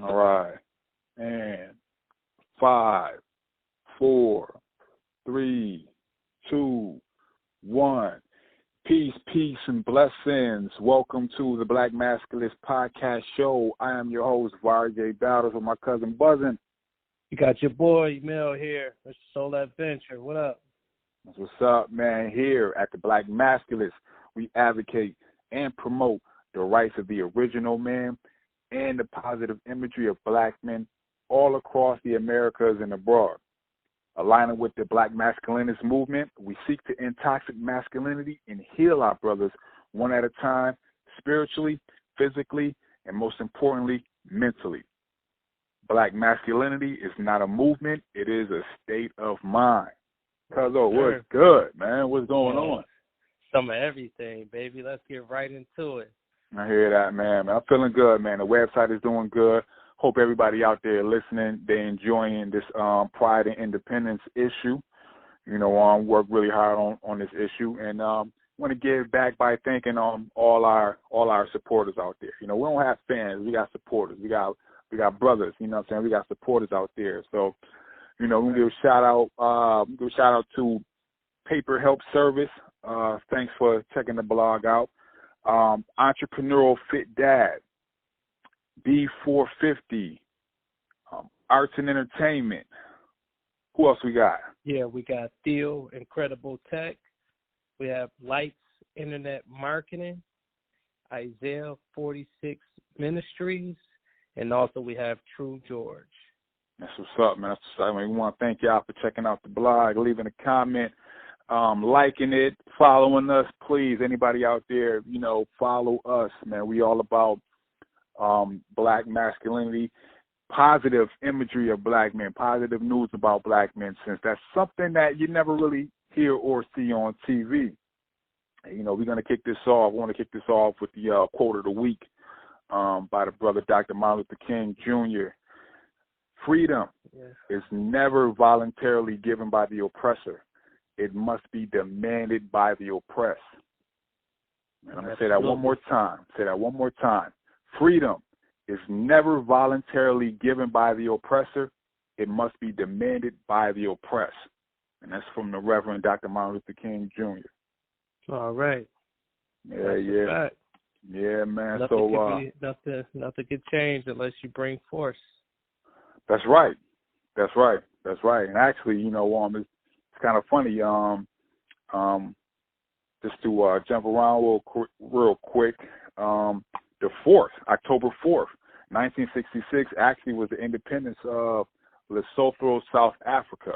All right. And 5, 4, 3, 2, 1. Peace, peace, and blessings. Welcome to the Black Masculist Podcast Show. I am your host, Varjay Battles, with my cousin Buzzin'. You got your boy, Mel, here. Mr. Soul Adventure. What up? That's what's up, man. Here at the Black Masculist, we advocate and promote the rights of the original man and the positive imagery of black men all across the Americas and abroad. Aligning with the Black Masculinist movement, we seek to end toxic masculinity and heal our brothers one at a time, spiritually, physically, and most importantly, mentally. Black masculinity is not a movement, it is a state of mind. Cuzzo, what's good, man? What's going on? Some of everything, baby. Let's get right into it. I hear that, man. I'm feeling good, man. The website is doing good. Hope everybody out there listening, they're enjoying this pride and independence issue. You know, work really hard on this issue, and want to give back by thanking all our supporters out there. You know, we don't have fans, we got supporters. We got brothers. You know what I'm saying? We got supporters out there. So, you know, we give a shout out to Paper Help Service. Thanks for checking the blog out. Entrepreneurial Fit Dad, B450, Arts and Entertainment. Who else we got? Yeah, we got Theo, Incredible Tech. We have Lights Internet Marketing, Isaiah 46 Ministries, and also we have True George. That's what's up, man. That's what's up. I mean, we want to thank y'all for checking out the blog, leaving a comment, liking it, following us, please. Anybody out there, you know, follow us, man. We all about black masculinity, positive imagery of black men, positive news about black men, since that's something that you never really hear or see on TV. You know, we're going to kick this off. We want to kick this off with the quote of the week by the brother Dr. Martin Luther King Jr. Freedom is never voluntarily given by the oppressor. It must be demanded by the oppressed. And I'm going to say that one more time. Freedom is never voluntarily given by the oppressor. It must be demanded by the oppressed. And that's from the Reverend Dr. Martin Luther King Jr. All right. Yeah. Yeah, man. Nothing can change unless you bring force. That's right. And actually, you know, it's kind of funny. Just to jump around real quick. The 4th, October 4th, 1966, actually was the independence of Lesotho, South Africa.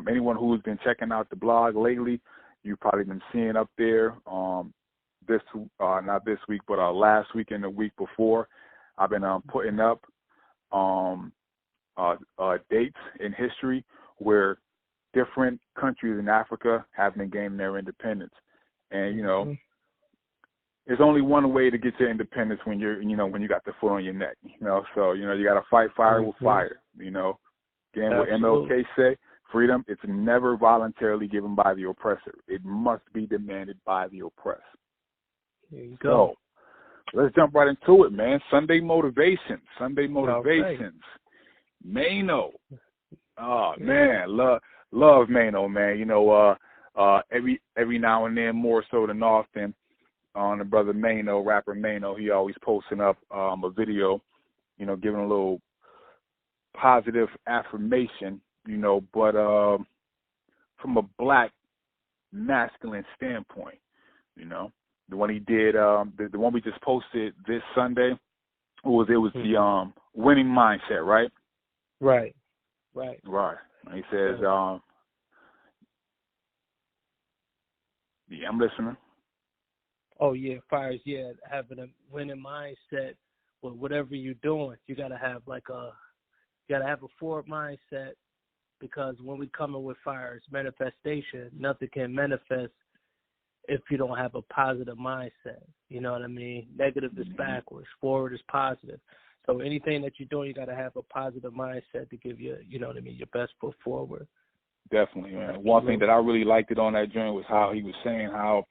Anyone who's been checking out the blog lately, you've probably been seeing up there not this week, but last week and the week before, I've been putting up dates in history where different countries in Africa have been gaining their independence. And, you know, there's only one way to get your independence when when you got the foot on your neck, you know. So, you know, you got to fight fire with fire, you know. Again, what MLK say, freedom, it's never voluntarily given by the oppressor. It must be demanded by the oppressed. There you go. So, let's jump right into it, man. Sunday motivations. Okay. Maino. Oh, man, love Maino, man. You know, every now and then, more so than often, on the brother Maino, rapper Maino, he always posting up a video, you know, giving a little positive affirmation, you know, but from a black masculine standpoint, you know. The one he did, the one we just posted this Sunday, was the winning mindset, right? Right. And he says, yeah, I'm listening. Oh, yeah, fires, yeah, having a winning mindset with whatever you're doing. You got to have a forward mindset, because when we come in with fires, manifestation, nothing can manifest if you don't have a positive mindset. You know what I mean? Negative is backwards, forward is positive. So anything that you're doing, you got to have a positive mindset to give you, you know what I mean, your best foot forward. Definitely, man. Absolutely. One thing that I really liked it on that joint was how he was saying how,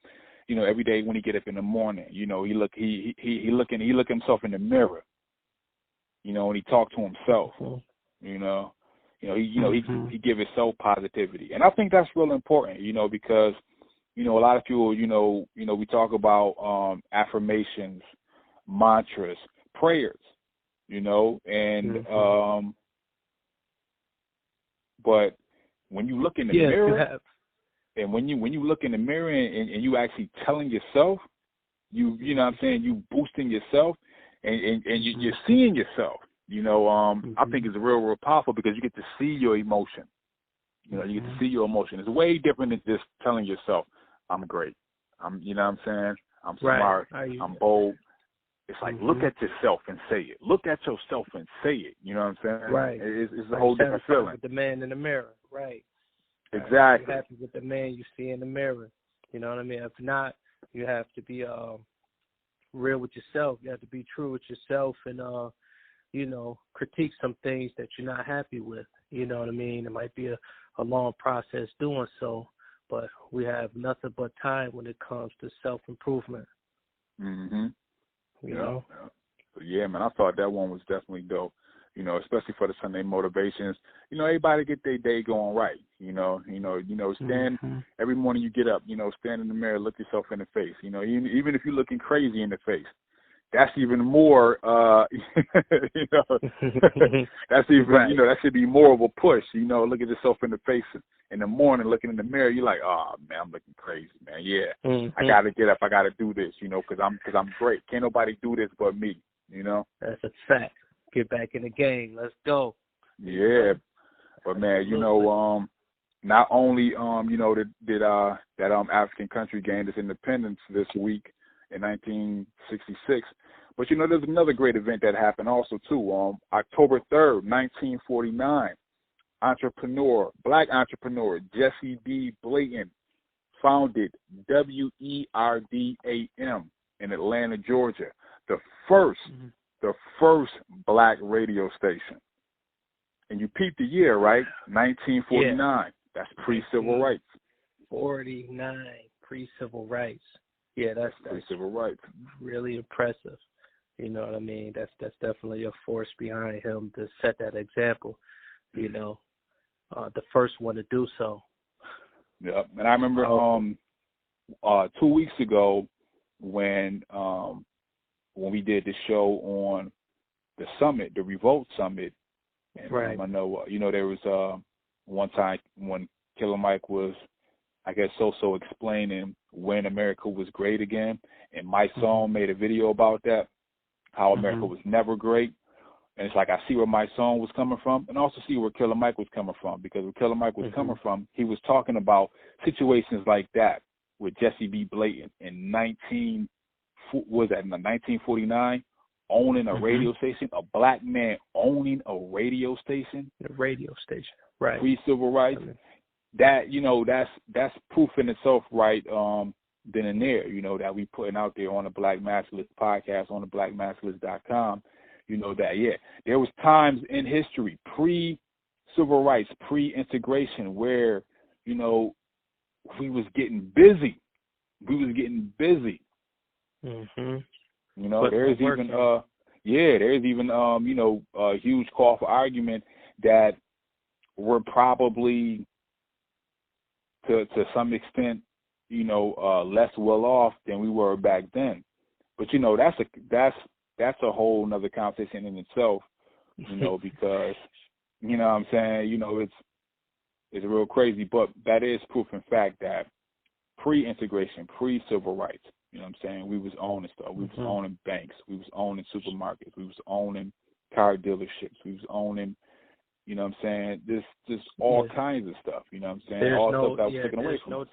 you know, every day when he get up in the morning, you know, he look himself in the mirror. and he talked to himself. He give himself positivity, and I think that's real important. Because a lot of people, we talk about affirmations, mantras, prayers, and but when you look in the mirror, and when you look in the mirror and you actually telling yourself, you know what I'm saying, you boosting yourself, and you're seeing yourself. I think it's real powerful because you get to see your emotion. You get to see your emotion. It's way different than just telling yourself, I'm great. I'm smart. I'm bold. It's like, look at yourself and say it. Look at yourself and say it. You know what I'm saying? Right. It's a whole different feeling. With the man in the mirror. Right. Exactly. You're happy with the man you see in the mirror. You know what I mean? If not, you have to be real with yourself. You have to be true with yourself and, critique some things that you're not happy with. You know what I mean? It might be a long process doing so, but we have nothing but time when it comes to self-improvement. You know? So, yeah, man, I thought that one was definitely dope, especially for the Sunday motivations. Everybody get their day going right, stand every morning you get up, stand in the mirror, look yourself in the face, even if you're looking crazy in the face. That's even more, that's even, that should be more of a push, look at yourself in the face in the morning, looking in the mirror, you're like, oh, man, I'm looking crazy, man. Yeah, I got to get up. I got to do this, because I'm great. Can't nobody do this but me, That's a fact. Get back in the game. Let's go. Yeah. But, man, not only, did that African country gain its independence this week, in 1966. But, there's another great event that happened also, too. October 3rd, 1949, black entrepreneur Jesse B. Blayton founded WERDAM in Atlanta, Georgia, the first black radio station. And you peep the year, right? 1949. Yeah. That's pre-civil rights. 49, pre-civil rights. Yeah, that's civil rights. Really impressive. You know what I mean? That's definitely a force behind him to set that example. The first one to do so. Yeah, and I remember 2 weeks ago when we did the show on the summit, the Revolt Summit, and right. I know there was one time when Killer Mike was, I guess, so explaining when America was great again. And my song made a video about that, how America was never great. And it's like, I see where my song was coming from and also see where Killer Mike was coming from. Because where Killer Mike was coming from, he was talking about situations like that with Jesse B. Blayton in 1949, owning a radio station, a black man owning a radio station. A radio station, right. Pre-civil rights. That, that's proof in itself, right, then and there, that we putting out there on the Black Masculist podcast, on the blackmasculist.com, that, there was times in history, pre-civil rights, pre-integration, where, we was getting busy. There's even, a huge call for argument that we're probably, to some extent, less well off than we were back then. But that's a whole nother conversation in itself, because what I'm saying, it's real crazy. But that is proof in fact that pre-integration, pre-civil rights, what I'm saying, we was owning stuff. We was owning banks. We was owning supermarkets. We was owning car dealerships. We was owning, what I'm saying, this all kinds of stuff, what I'm saying, there's all stuff that was taken away from us.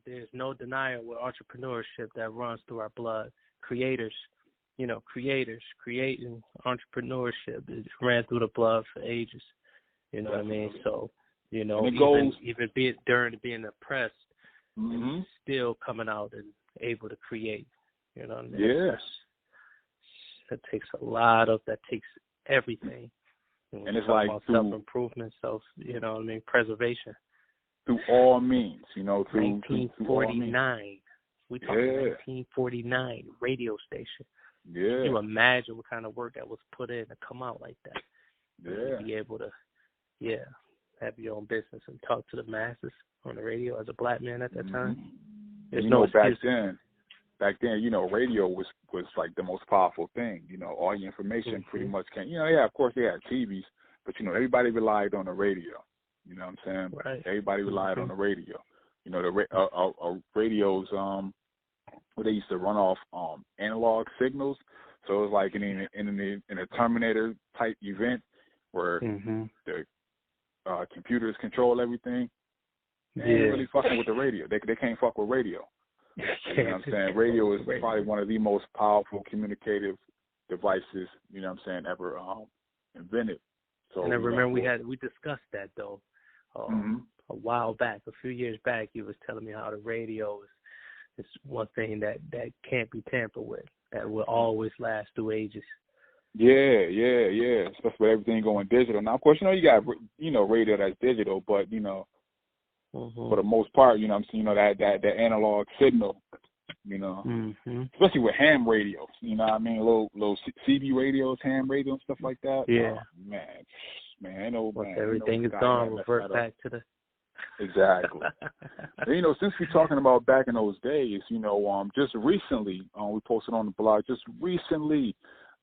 There's no denial with entrepreneurship that runs through our blood. Creators, creating entrepreneurship, it ran through the blood for ages. You know what I mean? So, even being oppressed, still coming out and able to create. You know what I mean? Yes. That takes that takes everything. And it's like self-improvement, preservation. Through all means, through 1949. We talking 1949 radio station. Yeah. Can you imagine what kind of work that was put in to come out like that? Yeah. To be able to, have your own business and talk to the masses on the radio as a black man at that time. There's no back then, radio was like the most powerful thing. All your information pretty much came. Of course they had TVs, but everybody relied on the radio. You know what I'm saying? Right. Everybody relied on the radio. The radios, where they used to run off analog signals. So it was like in a Terminator type event where the computers control everything. They ain't really fucking with the radio. They can't fuck with radio. You know what I'm saying? Radio is probably one of the most powerful communicative devices, ever invented. So, and I remember we discussed that though a while back, a few years back. You was telling me how the radio is one thing that can't be tampered with, that will always last through ages. Yeah. Especially with everything going digital. Now, of course, you got radio that's digital, but for the most part, that analog signal, especially with ham radios, little CB radios, ham radio and stuff like that. Yeah. Man, everything is gone, revert back to the. Exactly. And, since we're talking about back in those days, just recently, we posted on the blog, just recently,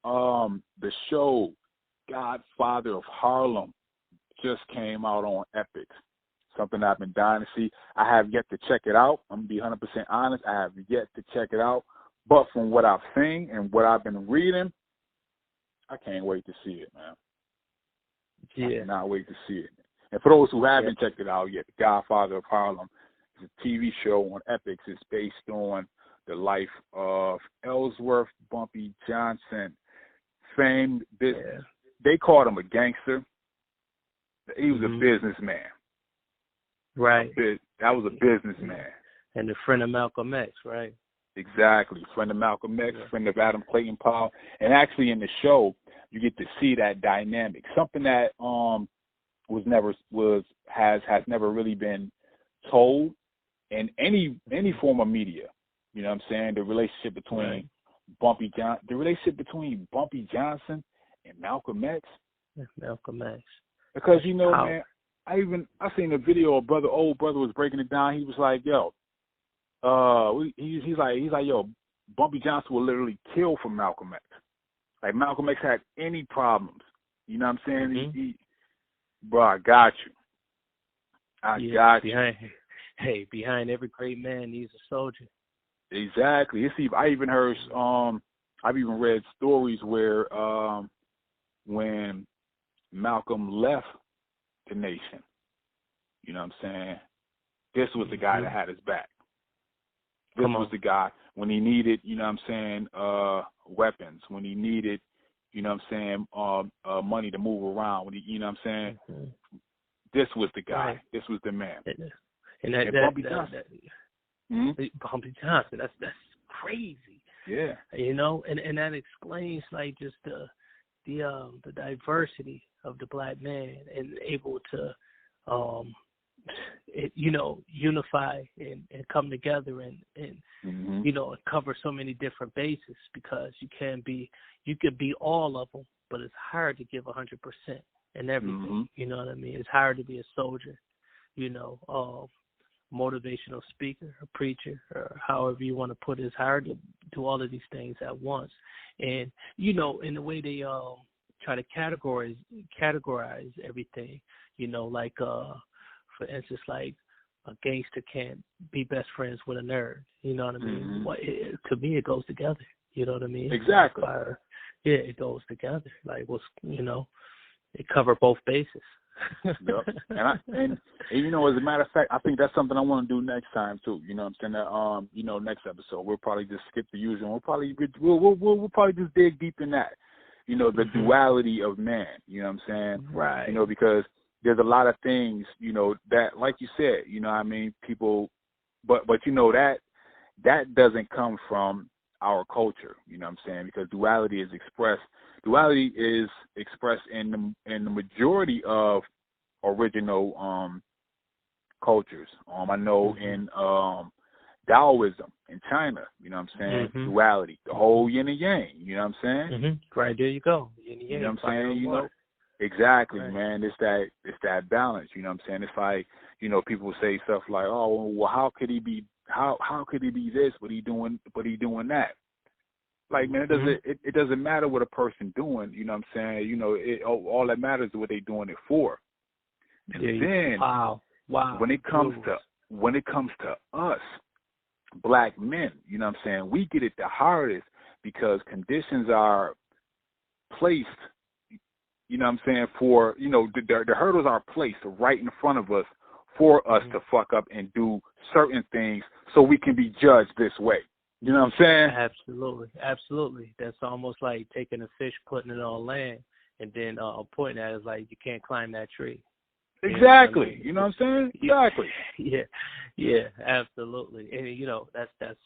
the show Godfather of Harlem just came out on Epic. Something I've been dying to see. I have yet to check it out. I'm going to be 100% honest. I have yet to check it out. But from what I've seen and what I've been reading, I can't wait to see it, man. Yeah. I cannot wait to see it. And for those who haven't checked it out yet, The Godfather of Harlem is a TV show on Epix. It's based on the life of Ellsworth Bumpy Johnson, famed business. They called him a gangster. He was a businessman. Right. That was a businessman. And a friend of Malcolm X, right? Exactly. Friend of Malcolm X, friend of Adam Clayton Powell. And actually in the show, you get to see that dynamic. Something that has never really been told in any form of media. You know what I'm saying? The relationship between Bumpy Johnson and Malcolm X. Malcolm X. Because man, I seen a video of old brother was breaking it down. He was like, yo, he's like, yo, Bumpy Johnson will literally kill for Malcolm X. Like Malcolm X had any problems. You know what I'm saying? Bro, I got you. I got you. Behind every great man needs a soldier. Exactly. I even heard, I've even read stories where when Malcolm left the nation, you know what I'm saying, this was the guy that had his back. This was the guy when he needed, you know what I'm saying, weapons, when he needed, you know what I'm saying, money to move around, when he, you know what I'm saying, this was the guy. Right. This was the man. And Bumpy Johnson. Bumpy Johnson, that's crazy. Yeah. And that explains like just the diversity of the black man and able to unify and come together and cover so many different bases, because you could be all of them, but it's hard to give 100% in everything. You know what I mean? It's hard to be a soldier, motivational speaker, a preacher, or however you want to put it. It's hard to do all of these things at once. And, in the way they try to categorize everything, like, for instance, like a gangster can't be best friends with a nerd. You know what I mean? To me, it goes together. You know what I mean? Exactly. It goes together. Like, it covers both bases. Yep. And as a matter of fact, I think that's something I want to do next time too. You know what I'm saying? Next episode we'll probably just skip the usual. We'll probably just dig deep in that. The duality of man. You know what I'm saying? Right. Because there's a lot of things, that, like you said, I mean, people, but that doesn't come from our culture. You know what I'm saying? Because duality is expressed in the majority of original cultures. I know in Taoism in China, you know what I'm saying? Duality, the whole yin and yang, you know what I'm saying? Right, there you go. Yin and yang, you know what I'm saying? You know, exactly, right. Man. It's that balance, you know what I'm saying? It's like, you know, people say stuff like, oh, well, how could he be this, but he doing that? Like, man, it doesn't matter what a person doing, you know what I'm saying? You know, all that matters is what they doing it for. And then wow. when it comes to us, black men, you know what I'm saying, we get it the hardest because conditions are placed, you know what I'm saying, for, you know, the hurdles are placed right in front of us for us to fuck up and do certain things so we can be judged this way. You know what I'm saying? Absolutely. That's almost like taking a fish, putting it on land, and then pointing at it like you can't climb that tree. Exactly. You know what I'm saying? Exactly. Yeah, absolutely. And you know, that's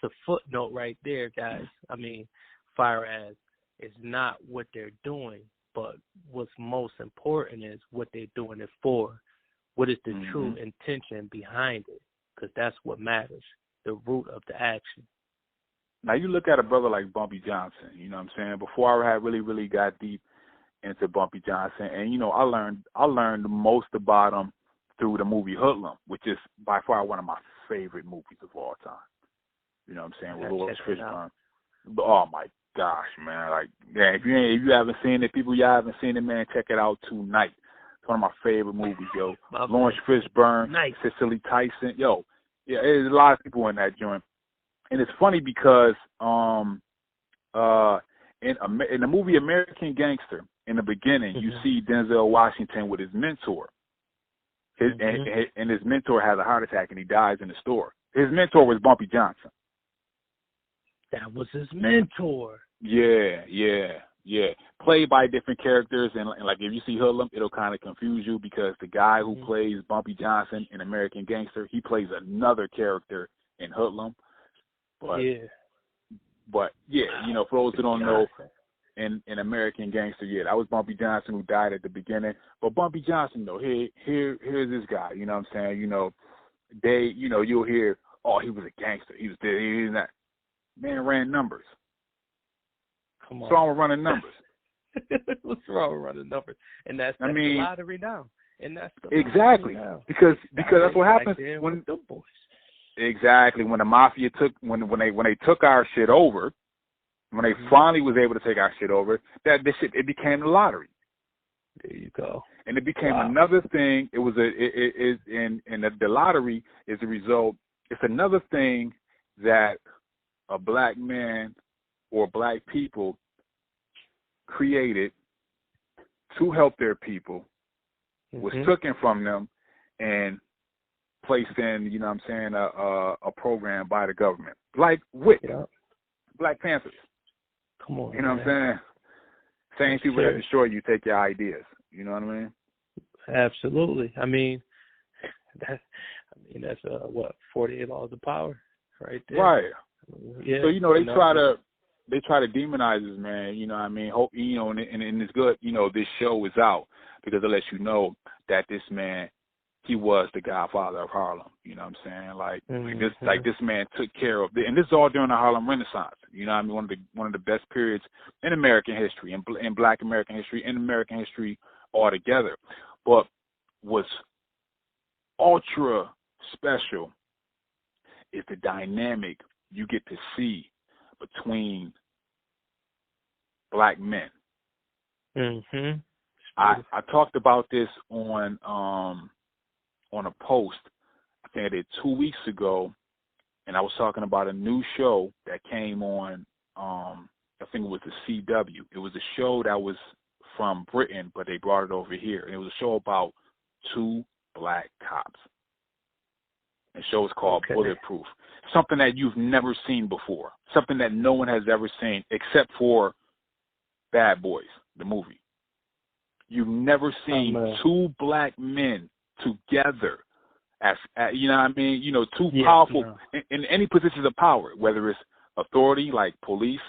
a footnote right there, guys. I mean, far as it's not what they're doing, but what's most important is what they're doing it for. What is the true intention behind it? Because that's what matters, the root of the action. Now, you look at a brother like Bumpy Johnson, you know what I'm saying? Before I had really got deep into Bumpy Johnson, and, you know, I learned most about him through the movie Hoodlum, which is by far one of my favorite movies of all time. You know what I'm saying? With Lawrence Fishburne. Oh, my gosh, man. Like, yeah, if you haven't seen it, people, y'all haven't seen it, man, check it out tonight. It's one of my favorite movies, yo. Lawrence Fishburne, Cicely Tyson. Yo, yeah, there's a lot of people in that joint. And it's funny because in the movie American Gangster, in the beginning, you see Denzel Washington with his mentor. And his mentor has a heart attack and he dies in the store. His mentor was Bumpy Johnson. That was his mentor. Yeah. Played by different characters, and like if you see Hoodlum, it'll kind of confuse you because the guy who plays Bumpy Johnson in American Gangster, he plays another character in Hoodlum. But yeah, you know, for those who don't know, in American Gangster, yeah, that was Bumpy Johnson who died at the beginning. But Bumpy Johnson, though, here's this guy. You know what I'm saying? You know, you'll hear, oh, he was a gangster. He was there. He was that. Man ran numbers. Come on. What's wrong with running numbers? What's wrong with running numbers? And that's the lottery now. And that's the exactly now. Because that's what happens when the boys. Exactly, when the mafia when they took our shit over, when they finally was able to take our shit over, it became the lottery. There you go. And it became another thing. It was the lottery is the result. It's another thing that a black man or black people created to help their people, was taken from them and placed in, you know what I'm saying, a program by the government. Like WIC, Black Panthers. Come on. You know what I'm saying? Same people that destroy you take your ideas. You know what I mean? Absolutely. I mean that's 48 laws of power right there. Right. Yeah. So, you know, they try to demonize us, man. You know what I mean? Hope, you know, and it's good, you know, this show is out because it lets you know that this man, he was the godfather of Harlem. You know what I'm saying? Like this man took care of and this is all during the Harlem Renaissance. You know what I mean? One of the best periods in American history, in Black American history, in American history altogether. But what's ultra special is the dynamic you get to see between black men. I talked about this on a post, I think I did 2 weeks ago, and I was talking about a new show that came on, I think it was the CW. It was a show that was from Britain, but they brought it over here. And it was a show about two black cops. The show is called Bulletproof. Something that you've never seen before. Something that no one has ever seen except for Bad Boys, the movie. You've never seen two black men together as you know what I mean? You know, two powerful in any positions of power, whether it's authority like police,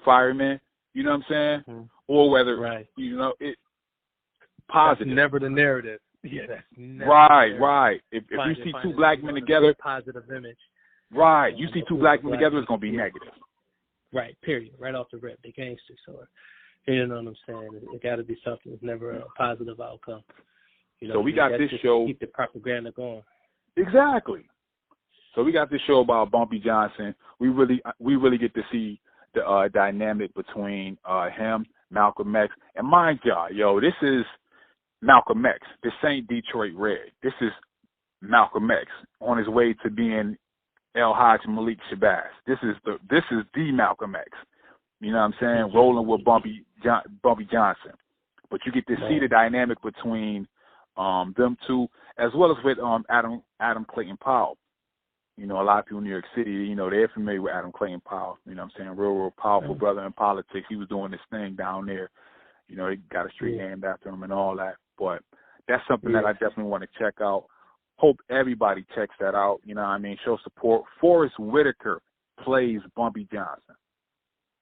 firemen, you know what I'm saying? Or whether you know it positive. That's never the narrative. Yeah, that's never right. If you see two black men together, positive image. Right. You see two black people together, it's going to be negative. Right, period. Right off the rip. They gangsters. So, you know what I'm saying? It got to be something that's never a positive outcome. You know, so we got this show. Keep the propaganda going. Exactly. So we got this show about Bumpy Johnson. We really get to see the dynamic between him, Malcolm X, and mind y'all, this is Malcolm X. This ain't Detroit Red. This is Malcolm X on his way to being El Hajj Malik Shabazz. This is the Malcolm X. You know what I'm saying? Rolling with Bumpy Johnson. But you get to see the dynamic between them two, as well as with Adam Clayton Powell. You know, a lot of people in New York City, you know, they're familiar with Adam Clayton Powell. You know what I'm saying? Real powerful brother in politics. He was doing this thing down there. You know, he got a street named after him and all that. But that's something that I definitely want to check out. Hope everybody checks that out. You know what I mean? Show support. Forrest Whitaker plays Bumpy Johnson.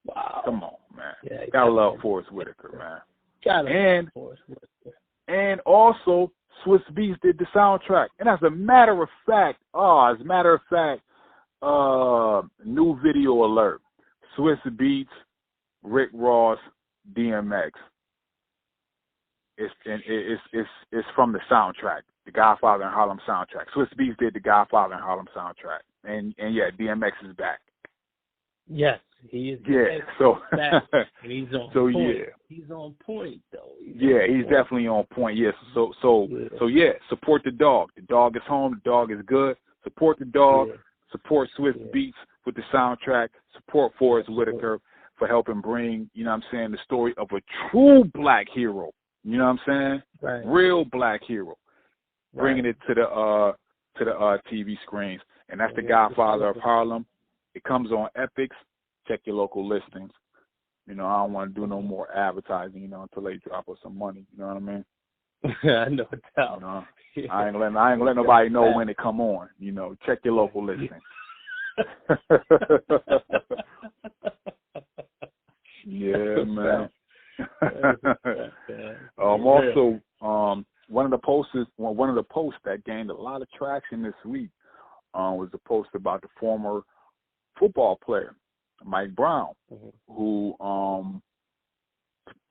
Wow. Come on, man. Yeah, gotta love Forrest Whitaker, man. Love Forrest Whitaker. And also, Swiss Beats did the soundtrack. And as a matter of fact, new video alert. Swiss Beats, Rick Ross, DMX. It's from the soundtrack, the Godfather in Harlem soundtrack. Swiss Beats did the Godfather in Harlem soundtrack. And yeah, DMX is back. Yes, he is. Yeah, so back. And he's on so point. yeah, he's on point though. He's definitely on point. Yes, so support the dog. The dog is home. The dog is good. Support the dog. Support Swiss Beats with the soundtrack. Support Forrest Whitaker for helping bring, you know what I'm saying, the story of a true black hero. You know what I'm saying? Right. Real black hero. Bringing it to the TV screens. And that's the Godfather of Harlem. It comes on Epics. Check your local listings. You know, I don't want to do no more advertising, you know, until they drop us some money. You know what I mean? No doubt. You know, I ain't gonna let nobody know when it come on. You know, check your local listings. Yeah, man. Also, one of the posts that gained a lot of traction this week was a post about the former football player Mike Brown, who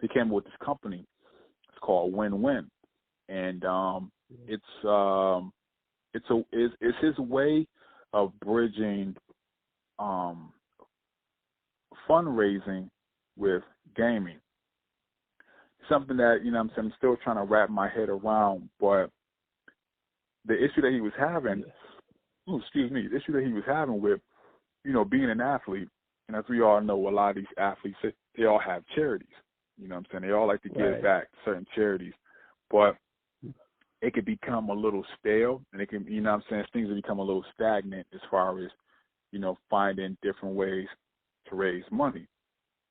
he came with this company. It's called Win-Win, and it's his way of bridging fundraising with gaming. Something that, you know what I'm saying, I'm still trying to wrap my head around, but the issue that he was having, the issue that he was having with, you know, being an athlete, and as we all know, a lot of these athletes, they all have charities. You know what I'm saying? They all like to give back to certain charities, but it could become a little stale, and it can, you know what I'm saying, things will become a little stagnant as far as, you know, finding different ways to raise money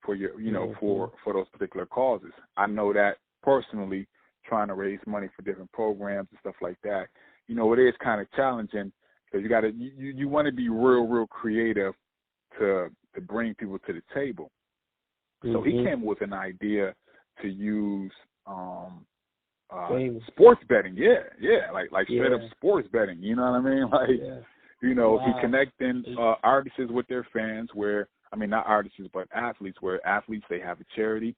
for your, you know, for those particular causes. I know that personally, trying to raise money for different programs and stuff like that, you know, it is kind of challenging because you want to be real creative to bring people to the table. So he came with an idea to use sports betting, like straight up sports betting. You know what I mean? Like, you know, he connecting artists with their fans. Where, I mean, not artists but athletes. Where athletes, they have a charity.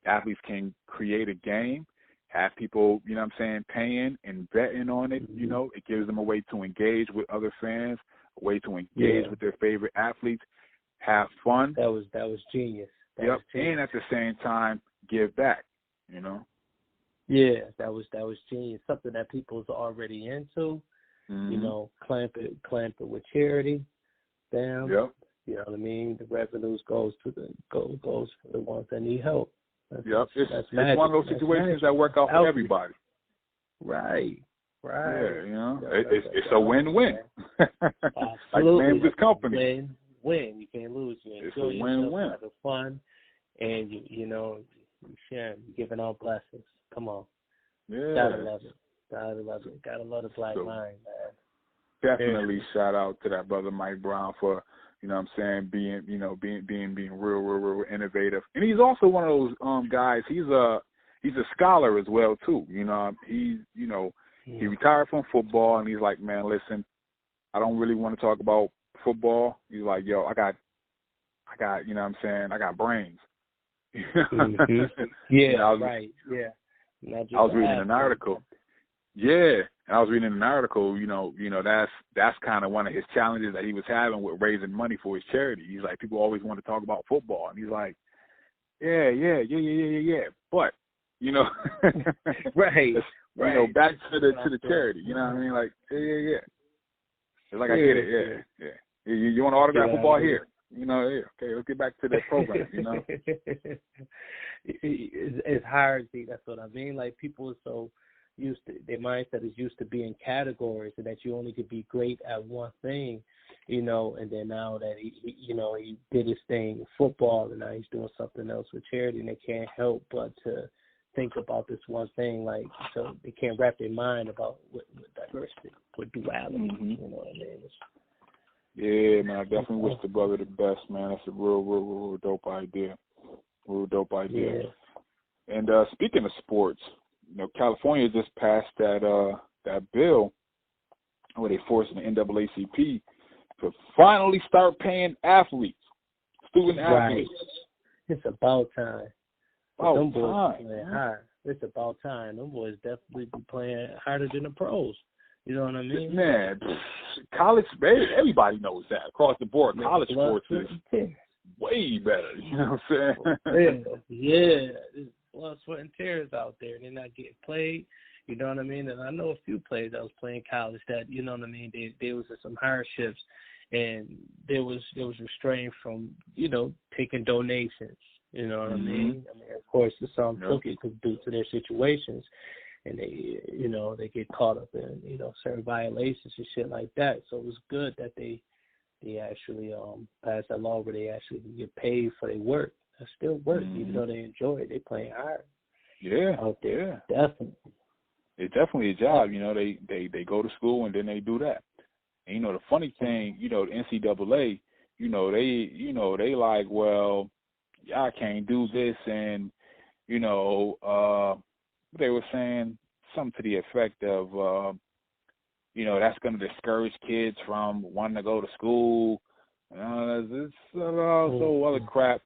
Athletes can create a game, have people, you know what I'm saying, paying and betting on it. You know, it gives them a way to engage with other fans, a way to engage with their favorite athletes, have fun. That was genius. Yep, and at the same time, give back, you know? Yeah, that was genius. Something that people's already into, you know, clamp it with charity. Bam. Yep. You know what I mean? The revenues goes for the ones that need help. It's one of those situations that work out for everybody. Right. Yeah, you know, it's a win-win. Like the name of this company. Win. You can't lose. You enjoy it's a win-win. Having fun, and you know, you sharing, you're giving out blessings. Come on. Yeah. Gotta love it. Gotta love the black mind, man. Definitely shout out to that brother Mike Brown for, you know what I'm saying, being real innovative. And he's also one of those guys, he's a scholar as well too. You know, he retired from football and he's like, man, listen, I don't really want to talk about football. He's like, yo, I got, you know what I'm saying, I got brains. Mm-hmm. Yeah, right. Yeah. I was reading an article. Yeah, and I was reading an article. You know, that's kind of one of his challenges that he was having with raising money for his charity. He's like, people always want to talk about football, and he's like, yeah. But you know, right. You know, back to the charity. You know what I mean? Like, yeah. It's like I get it. Yeah. You want to autograph football here? You know, yeah. Okay, let's get back to the program. You know, it's hard. See, that's what I mean. Like, people are so used to, their mindset is used to being categories, and that you only could be great at one thing, you know. And then now that he did his thing, football, and now he's doing something else with charity, and they can't help but to think about this one thing, like, so they can't wrap their mind about with diversity, with duality. Mm-hmm. You know what I mean? Yeah, man, I definitely wish the brother the best, man. That's a real dope idea. Real dope idea. Yeah. And speaking of sports, you know, California just passed that bill where they forcing the NAACP to finally start paying athletes, student athletes. It's about time. About them boys time. Playing hard. It's about time. Them boys definitely be playing harder than the pros. You know what I mean? Man, college, everybody knows that. Across the board, college sports is way better. You know what I'm saying? Yeah. There's blood, sweat, and tears out there, and they're not getting played. You know what I mean? And I know a few players that was playing college that, you know what I mean, there was some hardships, and there was restraint from, you know, taking donations. You know what I mean? I mean, of course, some took it due to their situations, and they get caught up in, you know, certain violations and shit like that. So it was good that they actually passed that law where they actually get paid for their work. That's still work, even though they enjoy it. They playing hard. Yeah, out there. Yeah. Definitely. It's definitely a job. You know, they go to school and then they do that. And, you know, the funny thing, you know, the NCAA, you know, they like, well, y'all can't do this, and, you know, they were saying something to the effect of, you know, that's going to discourage kids from wanting to go to school. This other crap.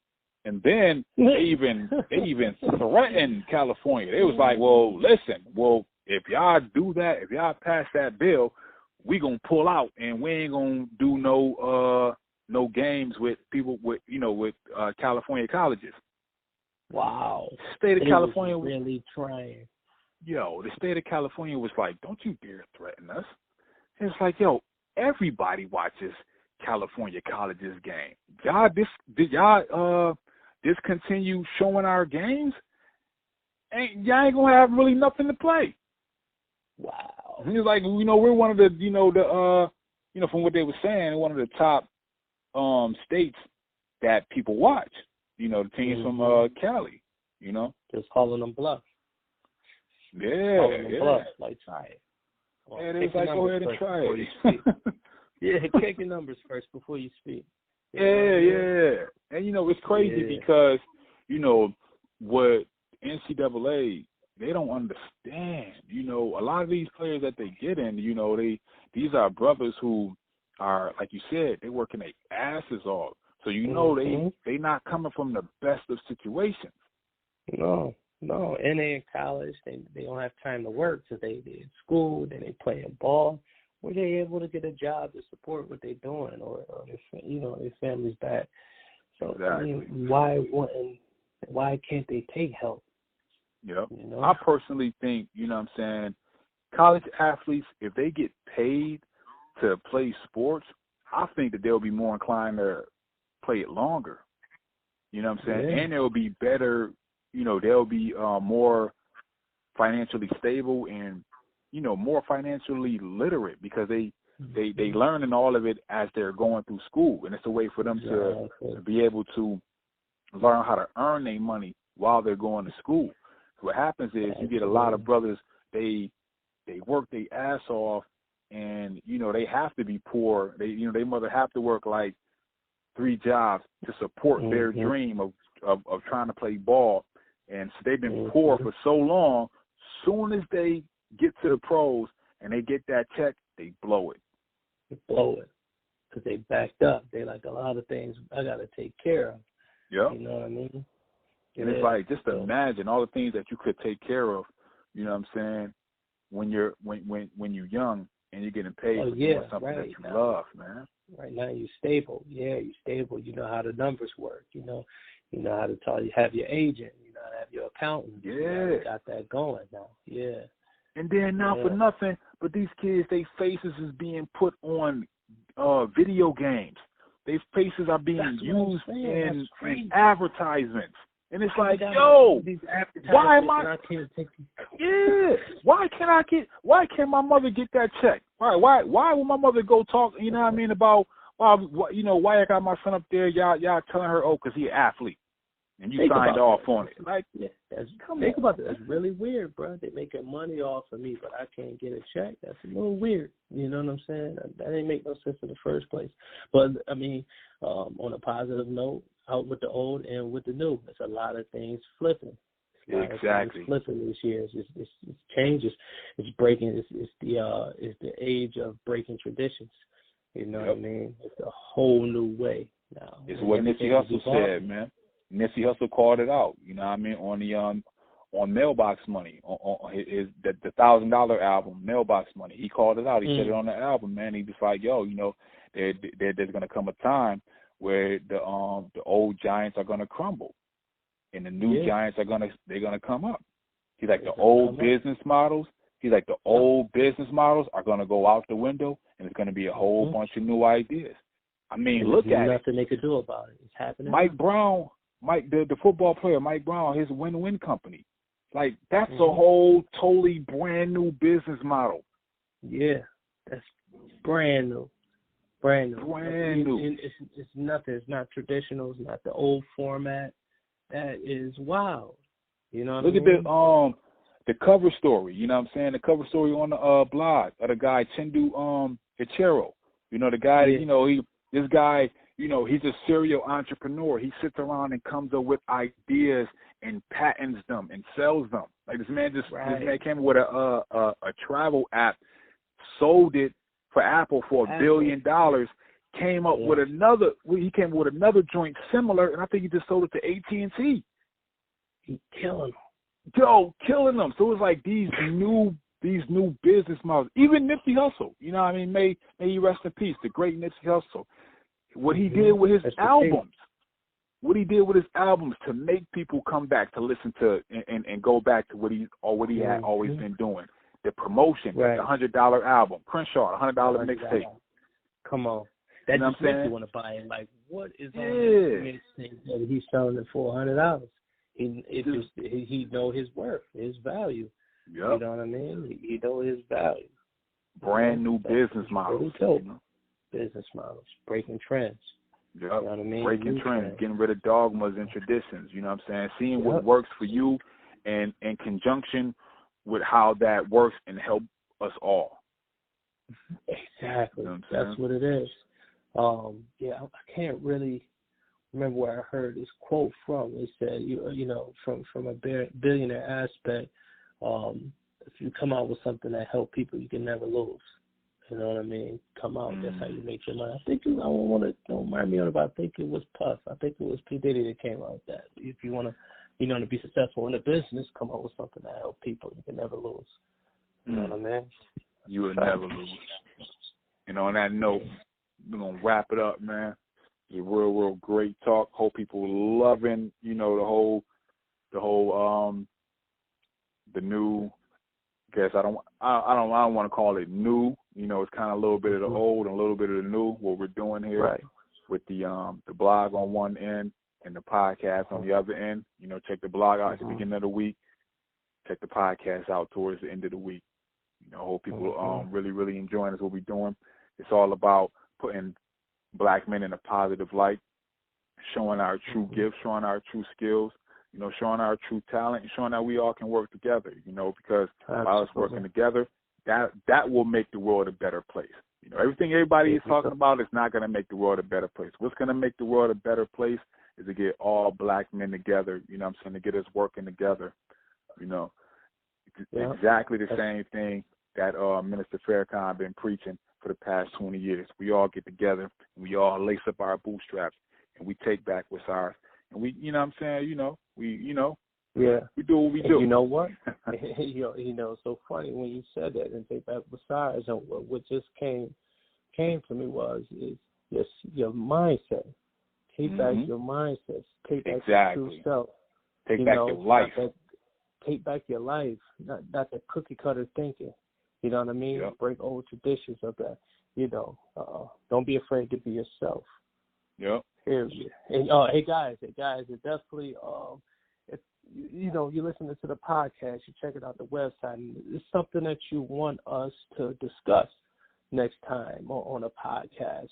And then they even threatened California. They was like, well, listen, if y'all do that, if y'all pass that bill, we gonna pull out and we ain't gonna do no games with people with California colleges. Wow. The state of California was really trying. Yo, the state of California was like, don't you dare threaten us. And it's like, yo, everybody watches California colleges game. Did y'all discontinue showing our games? Y'all ain't gonna have really nothing to play. Wow. It's like, you know, we're one of the, from what they were saying, one of the top states that people watch. You know, the teams from Cali. You know, just calling them bluff. Yeah, calling them bluff. Like, try it. Well, yeah, it's like, go ahead and try it. Yeah, check your numbers first before you speak. Yeah. And, you know, it's crazy because, you know, what NCAA, they don't understand. You know, a lot of these players that they get in, you know, these are brothers who are, like you said, they working their asses off. So, you know, they not coming from the best of situations. No. And they in college, they don't have time to work because they in school, then they playing ball. Were they able to get a job to support what they're doing, or their family's back? So exactly. I mean, why can't they take help? Yeah, you know? I personally think, you know what I'm saying, college athletes, if they get paid to play sports, I think that they'll be more inclined to play it longer. You know what I'm saying? Yeah. And they'll be better, you know, they'll be more financially stable and, you know, more financially literate because they learning all of it as they're going through school. And it's a way for them to be able to learn how to earn their money while they're going to school. So what happens is you get a lot of brothers, they work their ass off and, you know, they have to be poor. They mother have to work like 3 jobs to support their dream of trying to play ball. And so they've been poor for so long. Soon as they get to the pros and they get that check, they blow it. because they backed up. They like a lot of things I got to take care of. Yeah. You know what I mean? And it's like, just imagine all the things that you could take care of, you know what I'm saying, when you're young and you're getting paid for doing something that you love, man. Right now you're stable. Yeah, you're stable. You know how the numbers work. You know how to talk. You have your agent. You know how to have your accountant. Yeah. You got that going now. Yeah. And then now for nothing, but these kids, their faces is being put on video games. Their faces are being used in advertisements. And it's like, yo, why am I? Yeah, why can't my mother get that check? Why will my mother go talk? You know what I mean, about why I got my son up there? Y'all telling her, oh, because he's an athlete, and you signed off on it. Like, think about it. That's really weird, bro. They're making money off of me, but I can't get a check. That's a little weird. You know what I'm saying? That didn't make no sense in the first place. But I mean, on a positive note, out with the old and with the new. There's a lot of things flipping. Exactly. Flipping this year. It's changes. It's breaking. It's the age of breaking traditions. You know what I mean? It's a whole new way now. It's what Nipsey Hussle said, man. Nipsey Hussle called it out. You know what I mean? On the on Mailbox Money, on his the $1,000 album, Mailbox Money. He called it out. He said it on the album, man. He was like, yo, there's gonna come a time where the old giants are gonna crumble, and the new giants they're gonna come up. He's like, the old business models. He's like, the old business models are gonna go out the window, and it's gonna be a whole bunch of new ideas. I mean, look at it. Nothing they could do about it. It's happening. Mike Brown, the football player, Mike Brown, his win-win company. Like, that's a whole totally brand new business model. Yeah, that's brand new. Brand new. It's nothing. It's not traditional. It's not the old format. That is wild. You know what I mean? Look at the cover story. You know what I'm saying? The cover story on the blog of the guy Chindu Ichiro. You know, the guy. This guy. He's a serial entrepreneur. He sits around and comes up with ideas and patents them and sells them. Like, this man came with a travel app, sold it for Apple for $1 billion, came up with another. He came with another joint similar, and I think he just sold it to AT&T. He's killing them. Yo, killing them. So it's like these new business models. Even Nipsey Hussle, you know what I mean? May he rest in peace, the great Nipsey Hussle. What he did with his albums. What he did with his albums to make people come back to listen to and go back to what he had always been doing. The promotion, the $100 album, Crenshaw, $100 mixtape. Come on, that just makes you want to buy it. Like, what is on this mixtape that he's selling it for $100? He know his worth, his value. Yep. You know what I mean? He know his value. Brand new business models. Business models, breaking trends. Yep. You know what I mean? Breaking trends, getting rid of dogmas and traditions. You know what I'm saying? Seeing what works for you, and in conjunction with how that works and help us all. Exactly. You know That's what it is. I can't really remember where I heard this quote from. It said, from a billionaire aspect, if you come out with something that helps people, you can never lose. You know what I mean? Come out. That's how you make your money. I think I don't remind me on it, but I think it was Puff. I think it was P. Diddy that came out with that. If you want to, to be successful in the business, come out with something that helps people. You can never lose. You know what I mean? You will never lose. On that note, we're gonna wrap it up, man. It's a real great talk. Hope people loving, the whole the new. Guess I don't want to call it new. It's kind of a little bit of the old and a little bit of the new. What we're doing here with the blog on one end and the podcast on the other end. Check the blog out at the beginning of the week. Check the podcast out towards the end of the week. Hope people really enjoying what we're doing. It's all about putting black men in a positive light, showing our true gifts, showing our true skills. Showing our true talent and showing that we all can work together, because by us working together, that will make the world a better place. Everything everybody is talking about is not going to make the world a better place. What's going to make the world a better place is to get all black men together, to get us working together. Exactly the same thing that Minister Farrakhan been preaching for the past 20 years. We all get together, and we all lace up our bootstraps, and we take back what's ours. And we, you know what I'm saying, yeah, we do what we and do. you know what? It's so funny when you said that and take back what's ours. And what just came to me is your mindset. Take back your mindset. Take back your true self. Take back your life. Take back your life, not the cookie cutter thinking. You know what I mean? Yep. Break old traditions of that. Don't be afraid to be yourself. Yep. Period. And hey guys, it definitely if you're listening to the podcast, you check it out the website, and it's something that you want us to discuss next time on a podcast.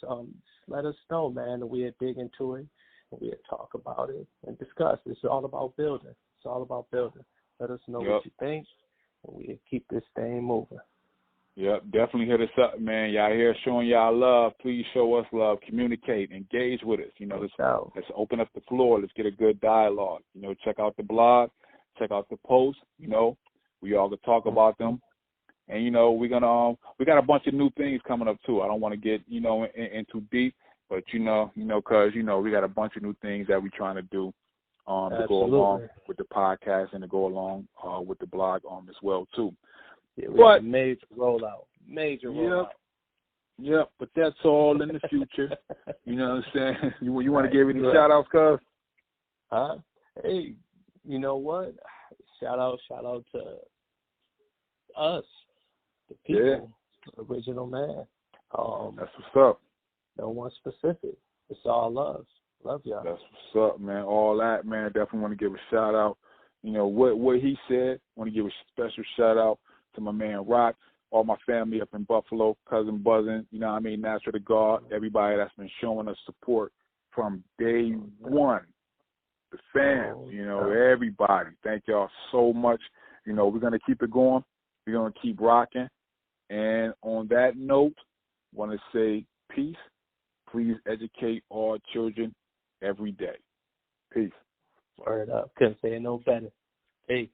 Let us know, man, and we'll dig into it, and we'll talk about it and discuss. It's all about building. It's all about building. Let us know what you think, and we'll keep this thing moving. Yep, definitely hit us up, man. Y'all here showing y'all love. Please show us love. Communicate. Engage with us. Let's open up the floor. Let's get a good dialogue. Check out the blog. Check out the posts. We all can talk about them. And, we got a bunch of new things coming up, too. I don't want to get, in too deep. But, because, we got a bunch of new things that we're trying to do to go along with the podcast and to go along with the blog as well, too. Yeah, but major rollout. Yep, but that's all in the future. You know what I'm saying? You want to give any shout-outs, cuz? Hey, you know what? Shout out to us, the people, the original man. That's what's up. No one specific. It's all love. Love y'all. That's what's up, man. All that, man. Definitely want to give a shout-out. What he said. Want to give a special shout-out to my man Rock, all my family up in Buffalo, Cousin Buzzin', Natural to God, everybody that's been showing us support from day one. The fans, everybody. Thank y'all so much. We're going to keep it going. We're going to keep rocking. And on that note, want to say peace. Please educate all children every day. Peace. Word up. Couldn't say it no better. Peace.